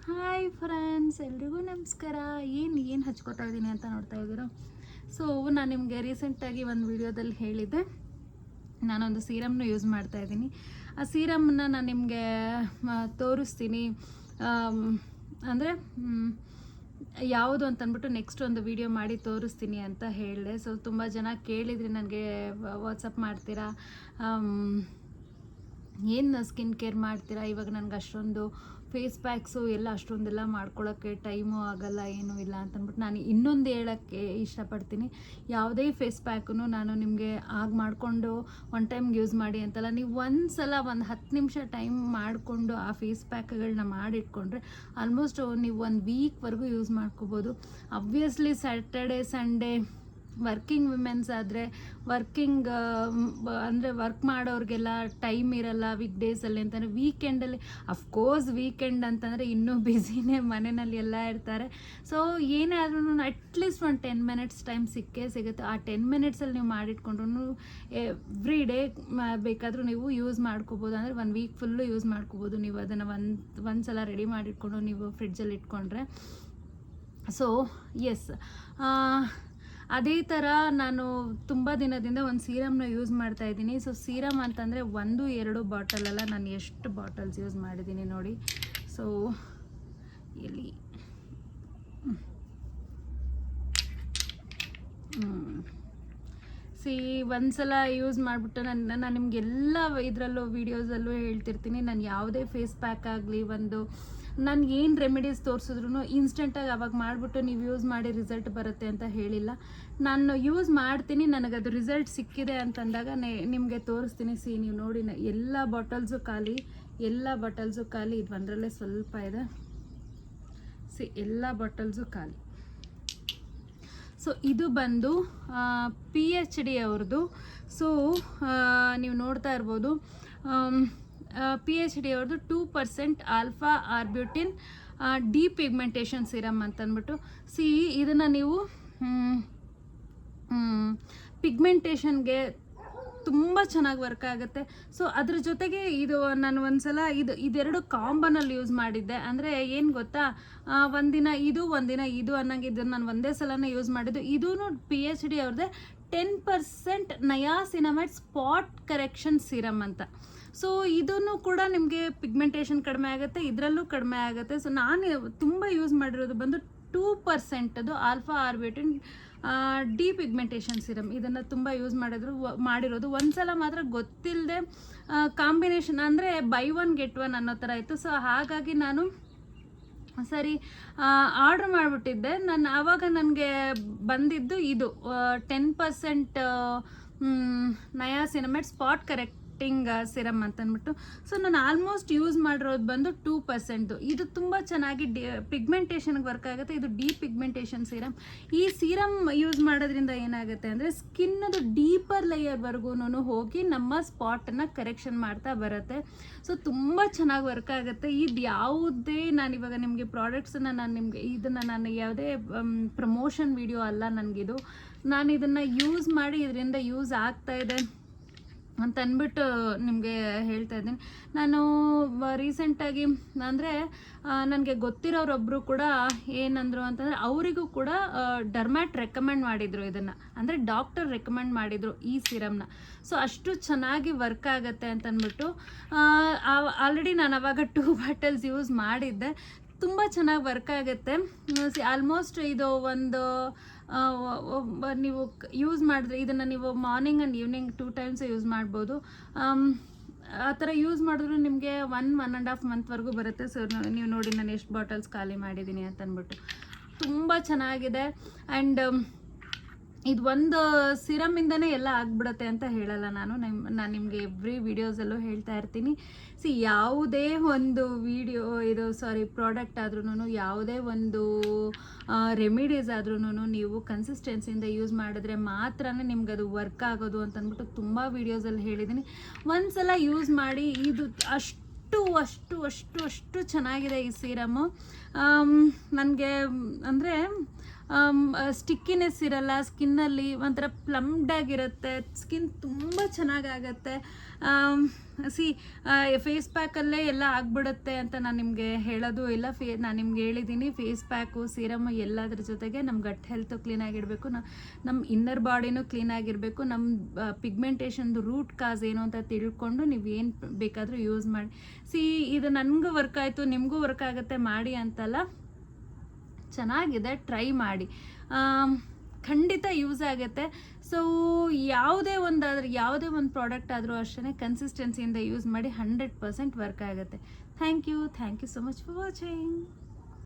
Hi friends, ಎಲ್ರಿಗೂ ನಮಸ್ಕಾರ. ಏನು ಹಚ್ಕೋತಾ ಇದ್ದೀನಿ ಅಂತ ನೋಡ್ತಾ ಇದ್ದೀರೋ. ಸೊ ನಾನು ನಿಮಗೆ ರೀಸೆಂಟಾಗಿ ಒಂದು ವಿಡಿಯೋದಲ್ಲಿ ಹೇಳಿದ್ದೆ, ನಾನೊಂದು ಸೀರಮ್ನ ಯೂಸ್ ಮಾಡ್ತಾ ಇದ್ದೀನಿ. ಆ ಸೀರಮ್ನ ನಾನು ನಿಮಗೆ ತೋರಿಸ್ತೀನಿ. ಅಂದರೆ ಯಾವುದು ಅಂತಂದ್ಬಿಟ್ಟು ನೆಕ್ಸ್ಟ್ ಒಂದು ವಿಡಿಯೋ ಮಾಡಿ ತೋರಿಸ್ತೀನಿ ಅಂತ ಹೇಳಿದೆ. ಸೊ ತುಂಬ ಜನ ಕೇಳಿದ್ರಿ, ನನಗೆ ವಾಟ್ಸಪ್ ಮಾಡ್ತೀರಾ, ಏನು ಸ್ಕಿನ್ ಕೇರ್ ಮಾಡ್ತೀರಾ, ಇವಾಗ ನನಗೆ ಅಷ್ಟೊಂದು ಫೇಸ್ ಪ್ಯಾಕ್ಸು ಎಲ್ಲ ಅಷ್ಟೊಂದೆಲ್ಲ ಮಾಡ್ಕೊಳ್ಳೋಕ್ಕೆ ಟೈಮು ಆಗಲ್ಲ, ಏನೂ ಇಲ್ಲ ಅಂತಂದ್ಬಿಟ್ಟು ನಾನು ಇನ್ನೊಂದು ಹೇಳೋಕ್ಕೆ ಇಷ್ಟಪಡ್ತೀನಿ. ಯಾವುದೇ ಫೇಸ್ ಪ್ಯಾಕೂ ನಾನು ನಿಮಗೆ ಮಾಡಿಕೊಂಡು ಒನ್ ಟೈಮ್ ಯೂಸ್ ಮಾಡಿ ಅಂತಲ್ಲ, ನೀವು ಒಂದು ಸಲ ಒಂದು 10 ನಿಮಿಷ ಟೈಮ್ ಮಾಡಿಕೊಂಡು ಆ ಫೇಸ್ ಪ್ಯಾಕ್ಗಳನ್ನ ಮಾಡಿಟ್ಕೊಂಡ್ರೆ ಆಲ್ಮೋಸ್ಟ್ ನೀವು ಒಂದು ವೀಕ್ವರೆಗೂ ಯೂಸ್ ಮಾಡ್ಕೋಬೋದು. Obviously Saturday Sunday working women's ಆದರೆ ಅಂದರೆ ವರ್ಕ್ ಮಾಡೋರಿಗೆಲ್ಲ ಟೈಮ್ ಇರಲ್ಲ ವೀಕ್ ಡೇಸಲ್ಲಿ ಅಂತಂದರೆ, ವೀಕೆಂಡಲ್ಲಿ ಅಫ್ಕೋರ್ಸ್ ವೀಕೆಂಡ್ ಅಂತಂದರೆ ಇನ್ನೂ ಬ್ಯುಸಿನೇ, ಮನೆಯಲ್ಲಿ ಎಲ್ಲ ಇರ್ತಾರೆ. ಸೊ ಏನೇ ಆದ್ರೂ ಅಟ್ಲೀಸ್ಟ್ ಒಂದು 10 ಮಿನಿಟ್ಸ್ ಟೈಮ್ ಸಿಕ್ಕೇ ಸಿಗುತ್ತೆ. ಆ 10 ಮಿನಿಟ್ಸಲ್ಲಿ ನೀವು ಮಾಡಿಟ್ಕೊಂಡ್ರು ಎವ್ರಿ ಡೇ ಬೇಕಾದರೂ ನೀವು ಯೂಸ್ ಮಾಡ್ಕೋಬೋದು. ಅಂದರೆ 1 ವೀಕ್ ಫುಲ್ಲು ಯೂಸ್ ಮಾಡ್ಕೋಬೋದು ನೀವು ಅದನ್ನು ಒಂದು ಸಲ ರೆಡಿ ಮಾಡಿಟ್ಕೊಂಡು ನೀವು ಫ್ರಿಡ್ಜಲ್ಲಿ ಇಟ್ಕೊಂಡ್ರೆ. ಸೊ ಎಸ್, ಅದೇ ಥರ ನಾನು ತುಂಬ ದಿನದಿಂದ ಒಂದು ಸೀರಮ್ನ ಯೂಸ್ ಮಾಡ್ತಾ ಇದ್ದೀನಿ. ಸೊ ಸೀರಮ್ ಅಂತಂದರೆ 1-2 ಬಾಟಲಲ್ಲ, ನಾನು ಎಷ್ಟು ಬಾಟಲ್ಸ್ ಯೂಸ್ ಮಾಡಿದ್ದೀನಿ ನೋಡಿ. ಸೊ ಇಲ್ಲಿ ಒಂದ್ಸಲ ಯೂಸ್ ಮಾಡಿಬಿಟ್ಟು ನಾನು ನಿಮಗೆಲ್ಲ ಇದರಲ್ಲೂ ವೀಡಿಯೋಸಲ್ಲೂ ಹೇಳ್ತಿರ್ತೀನಿ, ನಾನು ಯಾವುದೇ ಫೇಸ್ ಪ್ಯಾಕ್ ಆಗಲಿ ನಾನು ಏನು ರೆಮಿಡೀಸ್ ತೋರಿಸಿದ್ರು ಇನ್ಸ್ಟೆಂಟಾಗಿ ಅವಾಗ ಮಾಡಿಬಿಟ್ಟು ನೀವು ಯೂಸ್ ಮಾಡಿ ರಿಸಲ್ಟ್ ಬರುತ್ತೆ ಅಂತ ಹೇಳಿಲ್ಲ. ನಾನು ಯೂಸ್ ಮಾಡ್ತೀನಿ, ನನಗದು ರಿಸಲ್ಟ್ ಸಿಕ್ಕಿದೆ ಅಂತಂದಾಗ ನಿಮಗೆ ತೋರಿಸ್ತೀನಿ. ನೀವು ನೋಡಿ, ಎಲ್ಲ ಬಾಟಲ್ಸು ಖಾಲಿ, ಇದು ಒಂದರಲ್ಲೇ ಸ್ವಲ್ಪ ಇದೆ. ಎಲ್ಲ ಬಾಟಲ್ಸು ಖಾಲಿ. ಸೊ ಇದು ಬಂದು PHD ಅವ್ರದ್ದು. ಸೊ ನೀವು ನೋಡ್ತಾ ಇರ್ಬೋದು, PHD ಅವ್ರದ್ದು 2% ಆಲ್ಫಾ ಆರ್ಬ್ಯೂಟಿನ್ ಡಿಪಿಗ್ಮೆಂಟೇಷನ್ ಸಿರಮ್ ಅಂತಂದ್ಬಿಟ್ಟು. ಇದನ್ನು ನೀವು ಪಿಗ್ಮೆಂಟೇಷನ್ಗೆ ತುಂಬ ಚೆನ್ನಾಗಿ ವರ್ಕ್ ಆಗುತ್ತೆ. ಸೊ ಅದ್ರ ಜೊತೆಗೆ ಇದು ನಾನು ಒಂದ್ಸಲ ಇದೆರಡು ಕಾಂಬನಲ್ಲಿ ಯೂಸ್ ಮಾಡಿದ್ದೆ. ಅಂದರೆ ಏನು ಗೊತ್ತಾ, ಒಂದಿನ ಇದು ಅನ್ನಂಗೆ ಇದನ್ನು ನಾನು ಒಂದೇ ಸಲನೇ ಯೂಸ್ ಮಾಡಿದ್ದು. ಇದೂ PHD ಅವ್ರದ್ದೇ 10% ನಯಾಸಿನಮೈಡ್ ಸ್ಪಾಟ್ ಕರೆಕ್ಷನ್ ಸಿರಮ್ ಅಂತ. ಸೊ ಇದನ್ನು ಕೂಡ ನಿಮಗೆ ಪಿಗ್ಮೆಂಟೇಷನ್ ಕಡಿಮೆ ಆಗುತ್ತೆ, ಇದರಲ್ಲೂ ಕಡಿಮೆ ಆಗುತ್ತೆ. ಸೊ ನಾನು ತುಂಬ ಯೂಸ್ ಮಾಡಿರೋದು ಬಂದು 2% ಅದು ಆಲ್ಫಾ ಆರ್ಬ್ಯೂಟಿನ್ ಡಿಪಿಗ್ಮೆಂಟೇಷನ್ ಸಿರಮ್. ಇದನ್ನು ತುಂಬ ಯೂಸ್ ಮಾಡಿರೋದು. ಒಂದ್ಸಲ ಮಾತ್ರ ಗೊತ್ತಿಲ್ಲದೆ ಕಾಂಬಿನೇಷನ್ ಅಂದರೆ ಬೈ 1 get 1 ಅನ್ನೋ ಥರ ಇತ್ತು. ಸೊ ಹಾಗಾಗಿ ನಾನು ಸರಿ ಆರ್ಡ್ರ್ ಮಾಡಿಬಿಟ್ಟಿದ್ದೆ. ಆವಾಗ ನನಗೆ ಬಂದಿದ್ದು ಇದು 10% ನಯಾಸಿನಮೈಡ್ ಸ್ಪಾಟ್ ಕರೆಕ್ಟಿಂಗ್ ಸಿರಮ್ ಅಂತಂದ್ಬಿಟ್ಟು. ಸೊ ನಾನು ಆಲ್ಮೋಸ್ಟ್ ಯೂಸ್ ಮಾಡಿರೋದು ಬಂದು 2%. ಇದು ತುಂಬ ಚೆನ್ನಾಗಿ ಪಿಗ್ಮೆಂಟೇಷನ್ಗೆ ವರ್ಕ್ ಆಗುತ್ತೆ. ಇದು ಡಿಪಿಗ್ಮೆಂಟೇಷನ್ ಸಿರಮ್. ಈ ಸಿರಮ್ ಯೂಸ್ ಮಾಡೋದ್ರಿಂದ ಏನಾಗುತ್ತೆ ಅಂದರೆ ಸ್ಕಿನ್ನದು ಡೀಪರ್ ಲೇಯರ್ವರೆಗೂ ಹೋಗಿ ನಮ್ಮ ಸ್ಪಾಟನ್ನು ಕರೆಕ್ಷನ್ ಮಾಡ್ತಾ ಬರುತ್ತೆ. ಸೊ ತುಂಬ ಚೆನ್ನಾಗಿ ವರ್ಕ್ ಆಗುತ್ತೆ. ಇದು ಯಾವುದೇ ನಾನಿವಾಗ ನಿಮಗೆ ಪ್ರಾಡಕ್ಟ್ಸನ್ನು ನಾನು ಯಾವುದೇ ಪ್ರಮೋಷನ್ ವಿಡಿಯೋ ಅಲ್ಲ ನನಗಿದು. ನಾನು ಇದನ್ನು ಯೂಸ್ ಮಾಡಿ ಇದರಿಂದ ಯೂಸ್ ಆಗ್ತಾ ಇದೆ ಅಂತ ಅಂದ್ಬಿಟ್ಟು ನಿಮಗೆ ಹೇಳ್ತಾ ಇದ್ದೀನಿ. ನಾನು ರೀಸೆಂಟಾಗಿ ಅಂದರೆ ನನಗೆ ಗೊತ್ತಿರೋರೊಬ್ಬರು ಕೂಡ ಏನಂದರು ಅಂತಂದರೆ, ಅವರಿಗೂ ಕೂಡ ಡರ್ಮ್ಯಾಟ್ ರೆಕಮೆಂಡ್ ಮಾಡಿದರು ಇದನ್ನು, ಅಂದರೆ ಡಾಕ್ಟರ್ ರೆಕಮೆಂಡ್ ಮಾಡಿದರು ಈ ಸಿರಮ್ನ. ಸೊ ಅಷ್ಟು ಚೆನ್ನಾಗಿ ವರ್ಕ್ ಆಗುತ್ತೆ ಅಂತಂದ್ಬಿಟ್ಟು ಆಲ್ರೆಡಿ ನಾನು ಅವಾಗ 2 ಬಾಟಲ್ಸ್ ಯೂಸ್ ಮಾಡಿದ್ದೆ. ತುಂಬ ಚೆನ್ನಾಗಿ ವರ್ಕ್ ಆಗುತ್ತೆ. ಆಲ್ಮೋಸ್ಟ್ ಇದು ನೀವು ಯೂಸ್ ಮಾಡಿದ್ರೆ ಇದನ್ನು ನೀವು morning and evening 2 times use ಮಾಡ್ಬೋದು. ಆ ಥರ ಯೂಸ್ ಮಾಡಿದ್ರು ನಿಮಗೆ 1.5 ಮಂತ್ವರೆಗೂ ಬರುತ್ತೆ. ಸೊ ನೀವು ನೋಡಿ ನಾನು ಎಷ್ಟು ಬಾಟಲ್ಸ್ ಖಾಲಿ ಮಾಡಿದ್ದೀನಿ ಅಂತ ಅಂದ್ಬಿಟ್ಟು. ತುಂಬ ಚೆನ್ನಾಗಿದೆ. ಆ್ಯಂಡ್ ಇದು ಒಂದು ಸಿರಮಿಂದನೇ ಎಲ್ಲ ಆಗಿಬಿಡುತ್ತೆ ಅಂತ ಹೇಳಲ್ಲ ನಾನು ನಿಮಗೆ ಎವ್ರಿ ವೀಡಿಯೋಸಲ್ಲೂ ಹೇಳ್ತಾ ಇರ್ತೀನಿ. ಯಾವುದೇ ಒಂದು ಪ್ರಾಡಕ್ಟ್ ಆದ್ರೂ, ಯಾವುದೇ ಒಂದು ರೆಮಿಡೀಸ್ ಆದ್ರೂ ನೀವು ಕನ್ಸಿಸ್ಟೆನ್ಸಿಯಿಂದ ಯೂಸ್ ಮಾಡಿದ್ರೆ ಮಾತ್ರ ನಿಮ್ಗೆ ಅದು ವರ್ಕ್ ಆಗೋದು ಅಂತ ಅಂದ್ಬಿಟ್ಟು ತುಂಬ ವೀಡಿಯೋಸಲ್ಲಿ ಹೇಳಿದ್ದೀನಿ. ಒಂದ್ಸಲ ಯೂಸ್ ಮಾಡಿ, ಇದು ಅಷ್ಟು ಚೆನ್ನಾಗಿದೆ ಈ ಸೀರಮ್ಮು. ನನಗೆ ಅಂದರೆ ಸ್ಟಿಕ್ಕಿನೆಸ್ ಇರಲ್ಲ ಸ್ಕಿನ್ನಲ್ಲಿ, ಒಂಥರ ಪ್ಲಮ್ಡ್ ಆಗಿರುತ್ತೆ ಸ್ಕಿನ್, ತುಂಬ ಚೆನ್ನಾಗಾಗತ್ತೆ. ಫೇಸ್ ಪ್ಯಾಕಲ್ಲೇ ಎಲ್ಲ ಆಗ್ಬಿಡುತ್ತೆ ಅಂತ ನಾನು ನಿಮಗೆ ಹೇಳೋದು ಇಲ್ಲ. ನಾನು ನಿಮ್ಗೆ ಹೇಳಿದ್ದೀನಿ, ಫೇಸ್ ಪ್ಯಾಕು ಸೀರಮ್ ಎಲ್ಲದ್ರ ಜೊತೆಗೆ ನಮ್ಮ ಗಟ್ ಹೆಲ್ತು ಕ್ಲೀನಾಗಿಡಬೇಕು, ನಮ್ಮ ಇನ್ನರ್ ಬಾಡಿನೂ ಕ್ಲೀನಾಗಿರಬೇಕು, ನಮ್ಮ ಪಿಗ್ಮೆಂಟೇಷನ್ದು ರೂಟ್ ಕಾಸ್ ಏನು ಅಂತ ತಿಳ್ಕೊಂಡು ನೀವು ಏನು ಬೇಕಾದರೂ ಯೂಸ್ ಮಾಡಿ. ಇದು ನನಗೂ ವರ್ಕ್ ಆಯಿತು, ನಿಮಗೂ ವರ್ಕ್ ಆಗುತ್ತೆ ಮಾಡಿ ಅಂತಲ್ಲ, ಚೆನ್ನಾಗಿದೆ, ಟ್ರೈ ಮಾಡಿ, ಖಂಡಿತ ಯೂಸ್ ಆಗುತ್ತೆ. ಸೊ ಯಾವುದೇ ಒಂದು ಪ್ರಾಡಕ್ಟ್ ಆದರೂ ಅಷ್ಟೇ ಕನ್ಸಿಸ್ಟೆನ್ಸಿಯಿಂದ ಯೂಸ್ ಮಾಡಿ, 100% ವರ್ಕ್ ಆಗುತ್ತೆ. Thank you so much for watching.